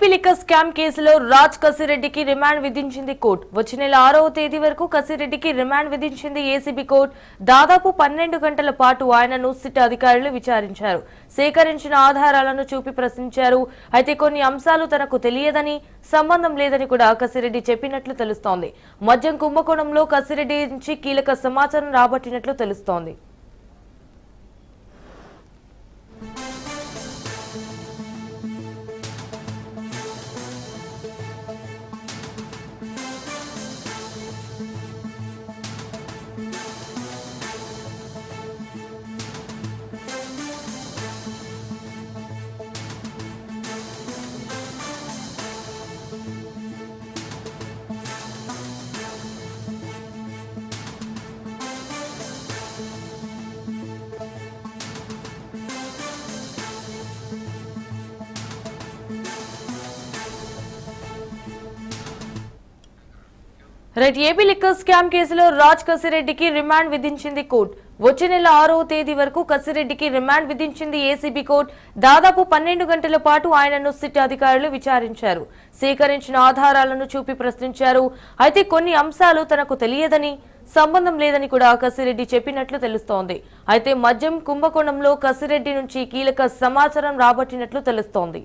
AP liquor scam కేసులో Raj కసిరెడ్డికి remand విధించింది court. వచ్చే నెల 6వ తేదీ వరకు కసిరెడ్డికి రిమాండ్ విధించింది ఏసీబీ కోర్టు. దాదాపు 12 గంటల పాటు ఆయనను సిట్ అధికారులు విచారించారు. సేకరించిన ఆధారాలను చూపి ప్రశ్నించారు. అయితే కొన్ని అంశాలు తనకు తెలియదని, సంబంధం లేదని కూడా కసిరెడ్డి చెప్పినట్లు తెలుస్తోంది. మద్యం కుంభకోణంలో కసిరెడ్డి నుంచి కీలక సమాచారం రాబట్టినట్లు తెలుస్తోంది. ఏపీ లిక్కర్ స్కామ్ కేసులో రాజ్ కసిరెడ్డికి రిమాండ్ విధించింది కోర్టు. వచ్చే నెల 6వ తేదీ వరకు కసిరెడ్డికి రిమాండ్ విధించింది ఏసీబీ కోర్టు. దాదాపు 12 గంటల పాటు ఆయనను సిట్ అధికారులు విచారించారు. సేకరించిన ఆధారాలను చూపి ప్రశ్నించారు. అయితే కొన్ని అంశాలు తనకు తెలియదని, సంబంధం లేదని కూడా కసిరెడ్డి చెప్పినట్లు తెలుస్తోంది. అయితే మద్యం కుంభకోణంలో కసిరెడ్డి నుంచి కీలక సమాచారం రాబట్టినట్లు తెలుస్తోంది.